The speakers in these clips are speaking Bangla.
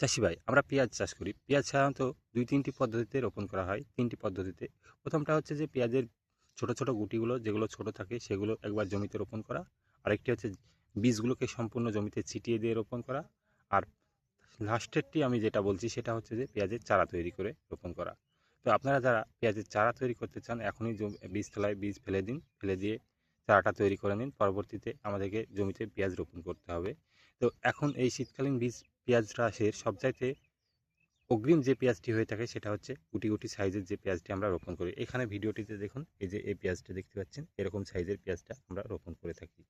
চাষি ভাই, আমরা পেঁয়াজ চাষ করি। পেঁয়াজ সাধারণত ২-৩টি পদ্ধতিতে রোপণ করা হয়। ৩টি পদ্ধতিতে। প্রথমটা হচ্ছে যে পেঁয়াজের ছোট, ছোট গুটিগুলো যেগুলো ছোট থাকে সেগুলো একবার জমিতে রোপণ করা। আরেকটি হচ্ছে বীজগুলোকে সম্পূর্ণ জমিতে ছিটিয়ে দিয়ে রোপণ করা। আর লাস্টেরটি আমি যেটা বলছি সেটা হচ্ছে যে পেঁয়াজের চারা তৈরি করে রোপণ করা। তো আপনারা যারা পেঁয়াজের চারা তৈরি করতে চান এখনই বীজতলায় বীজ ফেলে দিন। ফেলে দিয়ে চারাটা তৈরি করে নিন। পরবর্তীতে আমাদেরকে জমিতে পেঁয়াজ রোপণ করতে হবে। তো এখন এই শীতকালীন পেঁয়াজ চাষের সবচাইতে অগ্রিম যে পেঁয়াজটি হয়ে থাকে সেটা হচ্ছে গুটি, গুটি সাইজের যে পেঁয়াজটি আমরা রোপণ করি। এখানে ভিডিওটিতে দেখুন এই যে এই পেঁয়াজটা দেখতে পাচ্ছেন এরকম সাইজের পেঁয়াজটা আমরা রোপণ করে থাকি।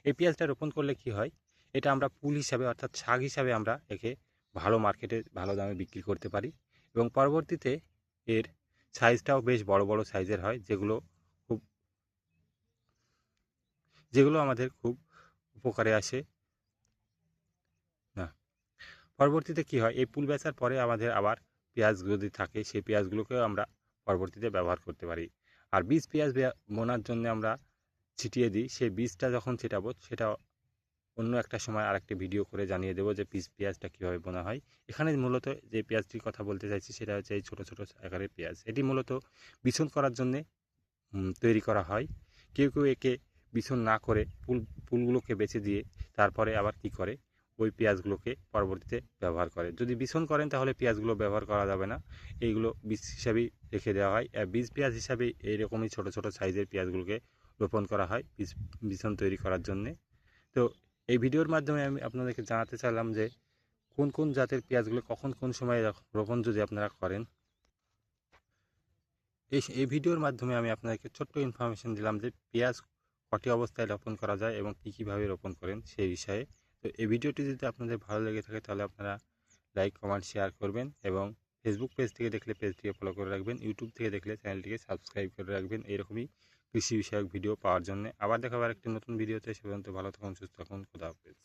এই পেঁয়াজটা রোপণ করলে কি হয়? এটা আমরা পুল হিসাবে অর্থাৎ শাক হিসাবে আমরা একে ভালো মার্কেটে ভালো দামে বিক্রি করতে পারি এবং পরবর্তীতে এর সাইজটাও বেশ বড়, বড় সাইজের হয় খুব যেগুলো আমাদের খুব উপকারে আসে। না, পরবর্তীতে কি হয়? এই পুল বেচার পরে আমাদের আবার পেঁয়াজ যদি থাকে সেই পেঁয়াজগুলোকেও আমরা পরবর্তীতে ব্যবহার করতে পারি। আর বীজ পেঁয়াজ বোনার জন্য আমরা ছিটিয়ে দিই। সেই বীজটা যখন ছিটাবো সেটা অন্য একটা সময় আরেকটি ভিডিও করে জানিয়ে দেবো যে পেঁয়াজটা কীভাবে বোনা হয়। এখানে মূলত যে পেঁয়াজটির কথা বলতে চাইছি সেটা হচ্ছে এই ছোট, ছোট আকারের পেঁয়াজ। এটি মূলত বিছন করার জন্যে তৈরি করা হয়। কেউ, কেউ একে বিছন না করে ফুলগুলোকে বেছে দিয়ে তারপরে আবার কি করে ওই পেঁয়াজগুলোকে পরবর্তীতে ব্যবহার করে। যদি বিছন করেন তাহলে পেঁয়াজগুলো ব্যবহার করা যাবে না। এইগুলো বীজ হিসাবেই রেখে দেওয়া হয়। বীজ পেঁয়াজ হিসাবে এইরকমই ছোট, ছোট সাইজের পেঁয়াজগুলোকে রোপণ করা হয় বিছন তৈরি করার জন্যে। তো এই ভিডিওর মাধ্যমে আমি আপনাদেরকে জানাতে চাইলাম যে কোন, কোন জাতের পেঁয়াজগুলো কখন কোন সময়ে রোপণ যদি আপনারা করেন। এই ভিডিওর মাধ্যমে আমি আপনাদেরকে ছোট্ট ইনফরমেশন দিলাম যে পেঁয়াজ কটি অবস্থায় রোপণ করা যায় এবং কী কীভাবে রোপণ করেন সেই বিষয়ে। তো এই ভিডিওটি যদি আপনাদের ভালো লেগে থাকে তাহলে আপনারা লাইক, কমেন্ট, শেয়ার করবেন এবং ফেসবুক পেজ থেকে দেখলে পেজটিকে ফলো করে রাখবেন। ইউটিউব থেকে দেখলে চ্যানেলটিকে সাবস্ক্রাইব করে রাখবেন এরকমই কৃষি বিষয়ক ভিডিও পাওয়ার জন্য। আবার দেখা হবে আরেকটি নতুন ভিডিওতে। সে পর্যন্ত ভালো থাকুন, সুস্থ থাকুন। খোদা হাফেজ।